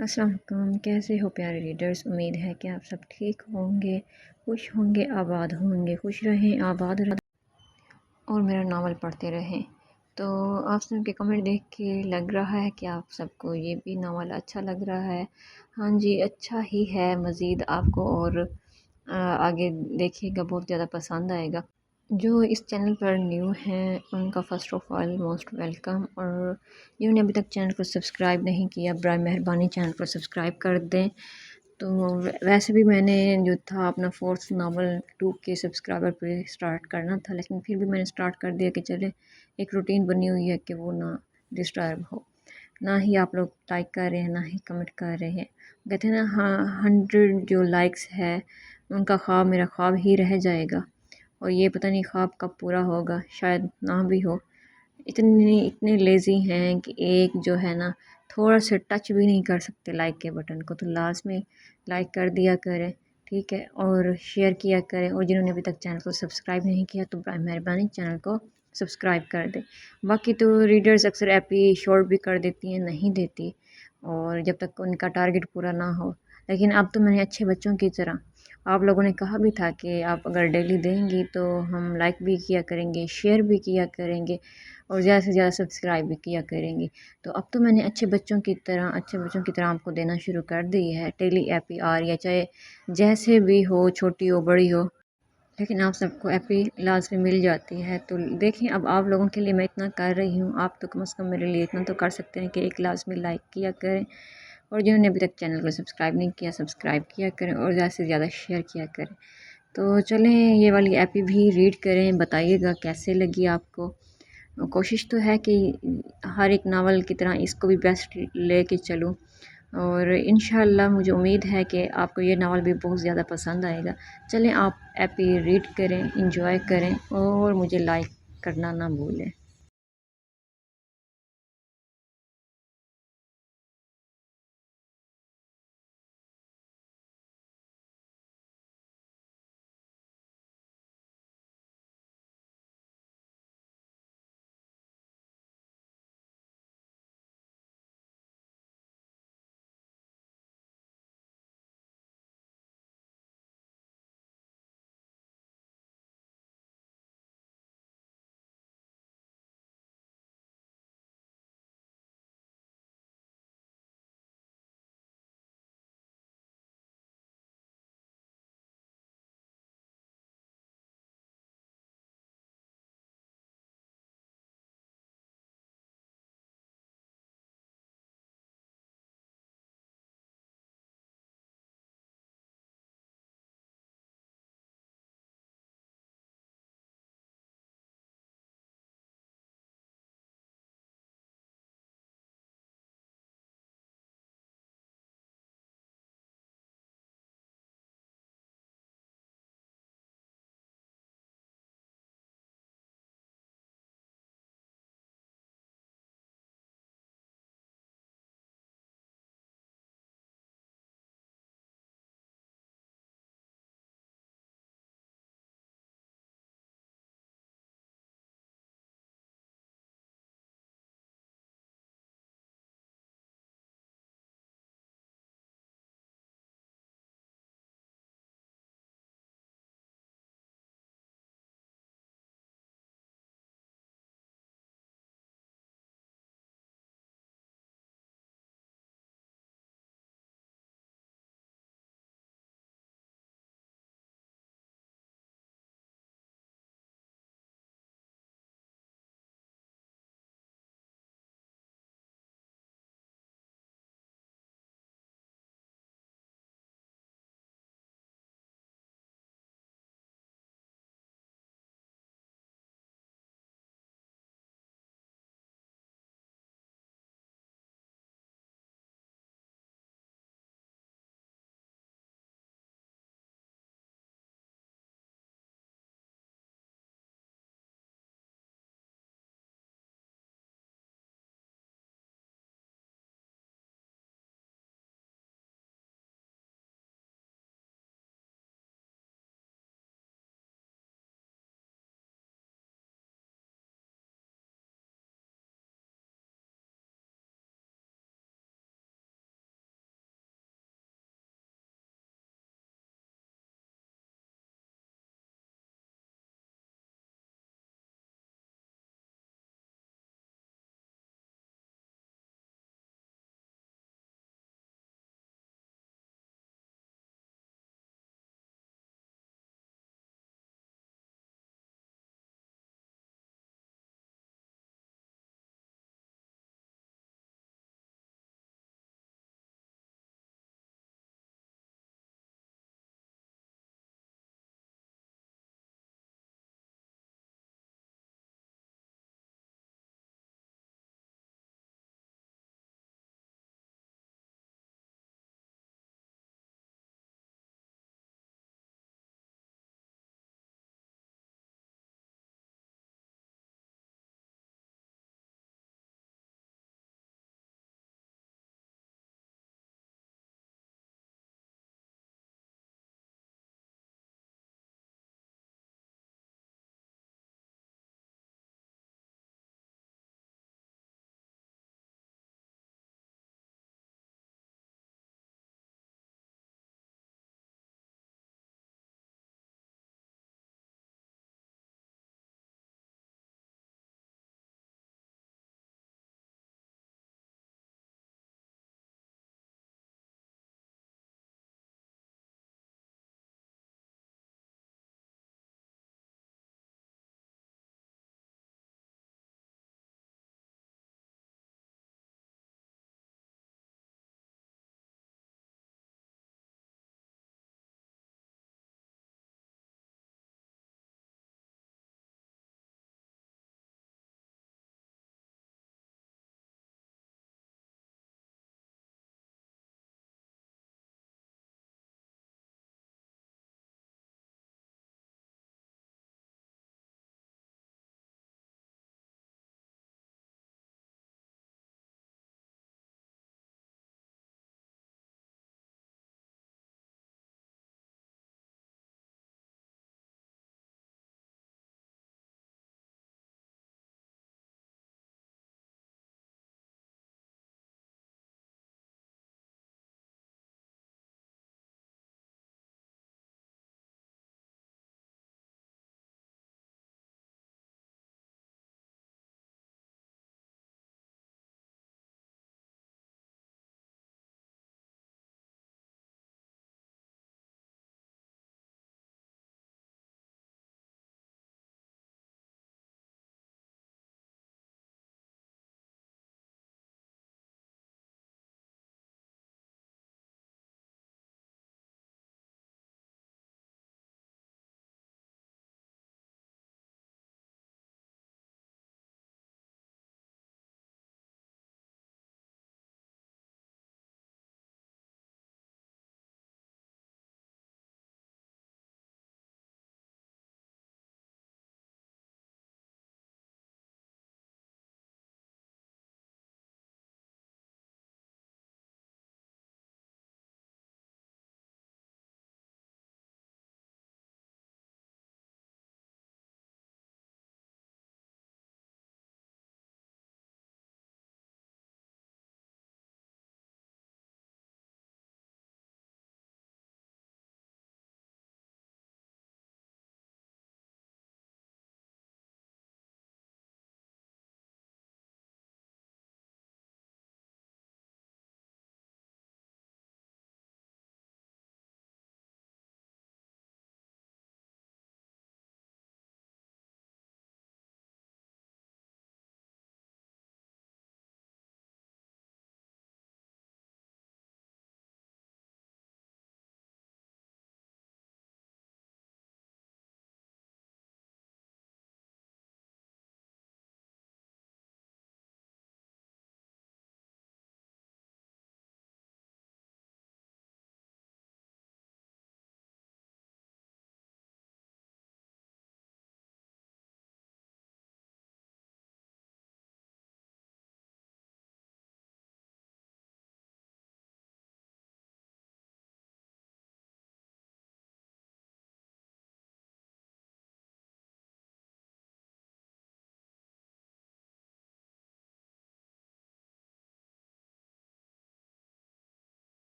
السلام علیکم، کیسے ہو پیارے ریڈرز؟ امید ہے کہ آپ سب ٹھیک ہوں گے، خوش ہوں گے، آباد ہوں گے، خوش رہیں، آباد رہیں اور میرا ناول پڑھتے رہیں۔ تو آپ سب کے کمنٹ دیکھ کے لگ رہا ہے کہ آپ سب کو یہ بھی ناول اچھا لگ رہا ہے۔ ہاں جی، اچھا ہی ہے، مزید آپ کو اور آگے دیکھیے گا، بہت زیادہ پسند آئے گا۔ جو اس چینل پر نیو ہیں ان کا first of all most welcome, اور جنہوں نے ابھی تک چینل کو سبسکرائب نہیں کیا برائے مہربانی چینل کو سبسکرائب کر دیں۔ تو ویسے بھی میں نے جو تھا اپنا فورتھ ناول 2 کے سبسکرائبر پہ سٹارٹ کرنا تھا، لیکن پھر بھی میں نے سٹارٹ کر دیا کہ چلے ایک روٹین بنی ہوئی ہے کہ وہ نہ ڈسٹرب ہو، نہ ہی آپ لوگ لائک کر رہے ہیں نہ ہی کمنٹ کر رہے ہیں۔ کہتے ہیں نا، ہاں 100 جو لائکس ہے ان کا خواب میرا خواب ہی رہ جائے گا، اور یہ پتہ نہیں خواب کب پورا ہوگا، شاید نہ بھی ہو۔ اتنے لیزی ہیں کہ ایک جو ہے نا تھوڑا سا ٹچ بھی نہیں کر سکتے لائک کے بٹن کو، تو لازمی لائک کر دیا کریں، ٹھیک ہے، اور شیئر کیا کریں، اور جنہوں نے ابھی تک چینل کو سبسکرائب نہیں کیا تو برائے مہربانی چینل کو سبسکرائب کر دیں۔ باقی تو ریڈرز اکثر ایپی شارٹ بھی کر دیتی ہیں، نہیں دیتی، اور جب تک ان کا ٹارگٹ پورا نہ ہو۔ لیکن اب تو میں نے اچھے بچوں کی طرح، آپ لوگوں نے کہا بھی تھا کہ آپ اگر ڈیلی دیں گی تو ہم لائک بھی کیا کریں گے، شیئر بھی کیا کریں گے، اور زیادہ سے زیادہ سبسکرائب بھی کیا کریں گے۔ تو اب تو میں نے اچھے بچوں کی طرح آپ کو دینا شروع کر دی ہے، ڈیلی ایپی آ رہی ہے، چاہے جیسے بھی ہو، چھوٹی ہو بڑی ہو، لیکن آپ سب کو ایپی لازمی مل جاتی ہے۔ تو دیکھیں، اب آپ لوگوں کے لیے میں اتنا کر رہی ہوں، آپ تو کم از کم میرے لیے اتنا تو کر سکتے ہیں کہ ایک لازمی لائک کیا کریں، اور جنہوں نے ابھی تک چینل کو سبسکرائب نہیں کیا سبسکرائب کیا کریں، اور زیادہ سے زیادہ شیئر کیا کریں۔ تو چلیں یہ والی ایپی بھی ریڈ کریں، بتائیے گا کیسے لگی آپ کو۔ کوشش تو ہے کہ ہر ایک ناول کی طرح اس کو بھی بیسٹ لے کے چلوں، اور انشاءاللہ مجھے امید ہے کہ آپ کو یہ ناول بھی بہت زیادہ پسند آئے گا۔ چلیں آپ ایپی ریڈ کریں، انجوائے کریں، اور مجھے لائک کرنا نہ بھولیں۔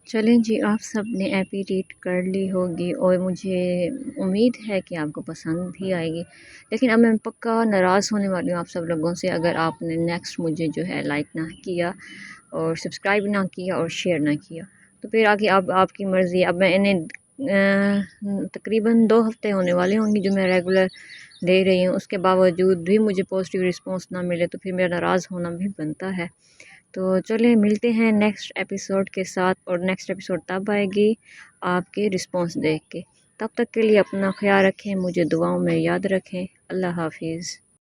چلیں جی، آپ سب نے ایپی ریڈ کر لی ہوگی اور مجھے امید ہے کہ آپ کو پسند بھی آئے گی، لیکن اب میں پکا ناراض ہونے والی ہوں آپ سب لوگوں سے اگر آپ نے نیکسٹ مجھے جو ہے لائک نہ کیا اور سبسکرائب نہ کیا اور شیئر نہ کیا، تو پھر آگے اب آپ کی مرضی۔ اب میں انہیں تقریباً 2 ہفتے ہونے والے ہوں گے جو میں ریگولر دے رہی ہوں، اس کے باوجود بھی مجھے پازیٹیو رسپانس نہ ملے تو پھر میرا ناراض ہونا بھی بنتا ہے۔ تو چلیں ملتے ہیں نیکسٹ ایپیسوڈ کے ساتھ، اور نیکسٹ ایپیسوڈ تب آئے گی آپ کے رسپانس دیکھ کے۔ تب تک کے لیے اپنا خیال رکھیں، مجھے دعاؤں میں یاد رکھیں۔ اللہ حافظ۔